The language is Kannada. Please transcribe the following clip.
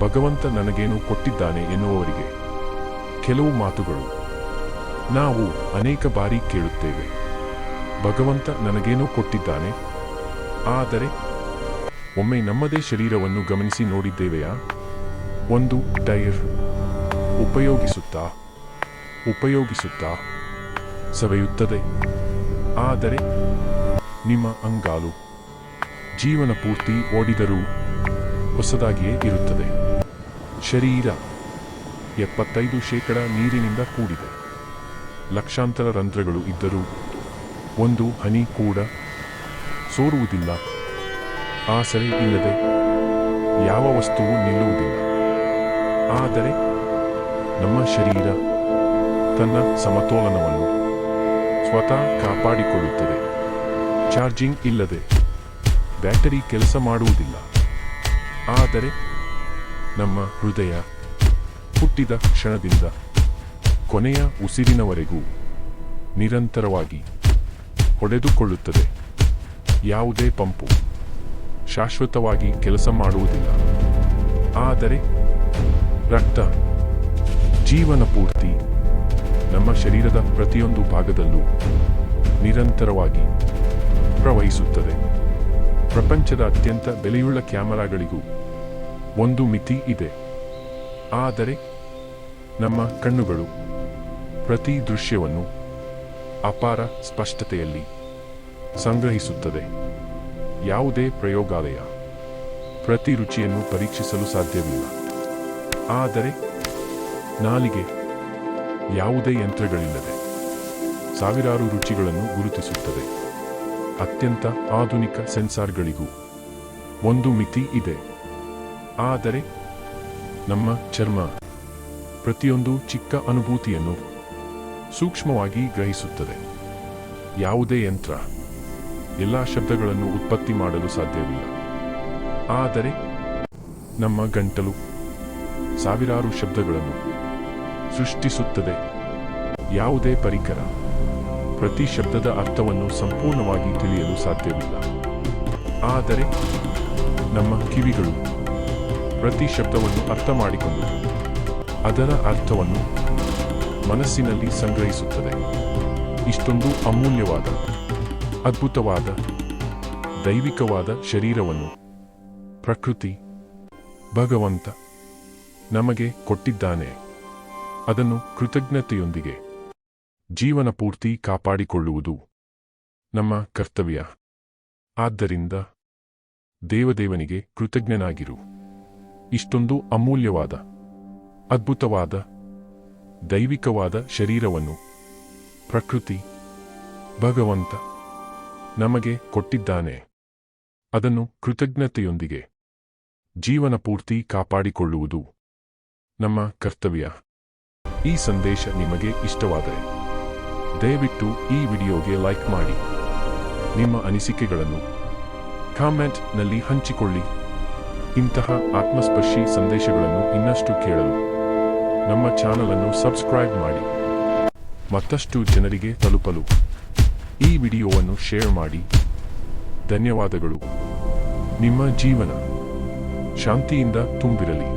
ಭಗವಂತ ನನಗೇನು ಕೊಟ್ಟಿದ್ದಾನೆ ಎನ್ನುವವರಿಗೆ ಕೆಲವು ಮಾತುಗಳು. ನಾವು ಅನೇಕ ಬಾರಿ ಕೇಳುತ್ತೇವೆ, ಭಗವಂತ ನನಗೇನೋ ಕೊಟ್ಟಿದ್ದಾನೆ. ಆದರೆ ಒಮ್ಮೆ ನಮ್ಮದೇ ಶರೀರವನ್ನು ಗಮನಿಸಿ ನೋಡಿದ್ದೇವೆಯಾ? ಒಂದು ಟೈರ್ ಉಪಯೋಗಿಸುತ್ತಾ ಸವೆಯುತ್ತದೆ. ಆದರೆ ನಿಮ್ಮ ಅಂಗಾಲು ಜೀವನ ಪೂರ್ತಿ ಓಡಿದರೂ ಹೊಸದಾಗಿಯೇ ಇರುತ್ತದೆ. ಶರೀರ 75% ನೀರಿನಿಂದ ಕೂಡಿದೆ. ಲಕ್ಷಾಂತರ ರಂಧ್ರಗಳು ಇದ್ದರೂ ಒಂದು ಹನಿ ಕೂಡ ಸೋರುವುದಿಲ್ಲ. ಆಸರೆ ಇಲ್ಲದೆ ಯಾವ ವಸ್ತುವು ನಿಲ್ಲುವುದಿಲ್ಲ. ಆದರೆ ನಮ್ಮ ಶರೀರ ತನ್ನ ಸಮತೋಲನವನ್ನು ಸ್ವತಃ ಕಾಪಾಡಿಕೊಳ್ಳುತ್ತದೆ. ಚಾರ್ಜಿಂಗ್ ಇಲ್ಲದೆ ಬ್ಯಾಟರಿ ಕೆಲಸ ಮಾಡುವುದಿಲ್ಲ. ಆದರೆ ನಮ್ಮ ಹೃದಯ ಹುಟ್ಟಿದ ಕ್ಷಣದಿಂದ ಕೊನೆಯ ಉಸಿರಿನವರೆಗೂ ನಿರಂತರವಾಗಿ ಹೊಡೆದುಕೊಳ್ಳುತ್ತದೆ. ಯಾವುದೇ ಪಂಪು ಶಾಶ್ವತವಾಗಿ ಕೆಲಸ ಮಾಡುವುದಿಲ್ಲ. ಆದರೆ ರಕ್ತ ಜೀವನ ಪೂರ್ತಿ ನಮ್ಮ ಶರೀರದ ಪ್ರತಿಯೊಂದು ಭಾಗದಲ್ಲೂ ನಿರಂತರವಾಗಿ ಪ್ರವಹಿಸುತ್ತದೆ. ಪ್ರಪಂಚದ ಅತ್ಯಂತ ಬೆಲೆಯುಳ್ಳ ಕ್ಯಾಮೆರಾಗಳಿಗೂ ಒಂದು ಮಿತಿ ಇದೆ. ಆದರೆ ನಮ್ಮ ಕಣ್ಣುಗಳು ಪ್ರತಿ ದೃಶ್ಯವನ್ನು ಅಪಾರ ಸ್ಪಷ್ಟತೆಯಲ್ಲಿ ಸಂಗ್ರಹಿಸುತ್ತದೆ. ಯಾವುದೇ ಪ್ರಯೋಗಾಲಯ ಪ್ರತಿ ರುಚಿಯನ್ನು ಪರೀಕ್ಷಿಸಲು ಸಾಧ್ಯವಿಲ್ಲ. ಆದರೆ ನಾಲಿಗೆ ಯಾವುದೇ ಯಂತ್ರಗಳಿಲ್ಲದೆ ಸಾವಿರಾರು ರುಚಿಗಳನ್ನು ಗುರುತಿಸುತ್ತದೆ. ಅತ್ಯಂತ ಆಧುನಿಕ ಸೆನ್ಸಾರ್ಗಳಿಗೂ ಒಂದು ಮಿತಿ ಇದೆ. ಆದರೆ ನಮ್ಮ ಚರ್ಮ ಪ್ರತಿಯೊಂದು ಚಿಕ್ಕ ಅನುಭೂತಿಯನ್ನು ಸೂಕ್ಷ್ಮವಾಗಿ ಗ್ರಹಿಸುತ್ತದೆ. ಯಾವುದೇ ಯಂತ್ರ ಎಲ್ಲ ಶಬ್ದಗಳನ್ನು ಉತ್ಪತ್ತಿ ಮಾಡಲು ಸಾಧ್ಯವಿಲ್ಲ. ಆದರೆ ನಮ್ಮ ಗಂಟಲು ಸಾವಿರಾರು ಶಬ್ದಗಳನ್ನು ಸೃಷ್ಟಿಸುತ್ತದೆ. ಯಾವುದೇ ಪರಿಕರ ಪ್ರತಿ ಶಬ್ದದ ಅರ್ಥವನ್ನು ಸಂಪೂರ್ಣವಾಗಿ ತಿಳಿಯಲು ಸಾಧ್ಯವಿಲ್ಲ. ಆದರೆ ನಮ್ಮ ಕಿವಿಗಳು ಪ್ರತಿ ಶಬ್ದವನ್ನು ಅರ್ಥ ಮಾಡಿಕೊಂಡು ಅದರ ಅರ್ಥವನ್ನು ಮನಸ್ಸಿನಲ್ಲಿ ಸಂಗ್ರಹಿಸುತ್ತದೆ. ಇಷ್ಟೊಂದು ಅಮೂಲ್ಯವಾದ, ಅದ್ಭುತವಾದ, ದೈವಿಕವಾದ ಶರೀರವನ್ನು ಪ್ರಕೃತಿ ಭಗವಂತ ನಮಗೆ ಕೊಟ್ಟಿದ್ದಾನೆ. ಅದನ್ನು ಕೃತಜ್ಞತೆಯೊಂದಿಗೆ ಜೀವನ ಪೂರ್ತಿ ಕಾಪಾಡಿಕೊಳ್ಳುವುದು ನಮ್ಮ ಕರ್ತವ್ಯ. ಆದ್ದರಿಂದ ದೇವದೇವನಿಗೆ ಕೃತಜ್ಞನಾಗಿರು. ಇಷ್ಟೊಂದು ಅಮೂಲ್ಯವಾದ, ಅದ್ಭುತವಾದ, ದೈವಿಕವಾದ ಶರೀರವನ್ನು ಪ್ರಕೃತಿ ಭಗವಂತ ನಮಗೆ ಕೊಟ್ಟಿದ್ದಾನೆ. ಅದನ್ನು ಕೃತಜ್ಞತೆಯೊಂದಿಗೆ ಜೀವನ ಪೂರ್ತಿ ಕಾಪಾಡಿಕೊಳ್ಳುವುದು ನಮ್ಮ ಕರ್ತವ್ಯ. ಈ ಸಂದೇಶ ನಿಮಗೆ ಇಷ್ಟವಾದರೆ ದಯವಿಟ್ಟು ಈ ವಿಡಿಯೋಗೆ ಲೈಕ್ ಮಾಡಿ. ನಿಮ್ಮ ಅನಿಸಿಕೆಗಳನ್ನು ಕಾಮೆಂಟ್ನಲ್ಲಿ ಹಂಚಿಕೊಳ್ಳಿ. ಇಂತಹ ಆತ್ಮಸ್ಪರ್ಶಿ ಸಂದೇಶಗಳನ್ನು ಇನ್ನಷ್ಟು ಕೇಳಲು ನಮ್ಮ ಚಾನಲ್ ಅನ್ನು ಸಬ್ಸ್ಕ್ರೈಬ್ ಮಾಡಿ. ಮತ್ತಷ್ಟು ಜನರಿಗೆ ತಲುಪಲು ಈ ವಿಡಿಯೋವನ್ನು ಶೇರ್ ಮಾಡಿ. ಧನ್ಯವಾದಗಳು. ನಿಮ್ಮ ಜೀವನ ಶಾಂತಿಯಿಂದ ತುಂಬಿರಲಿ.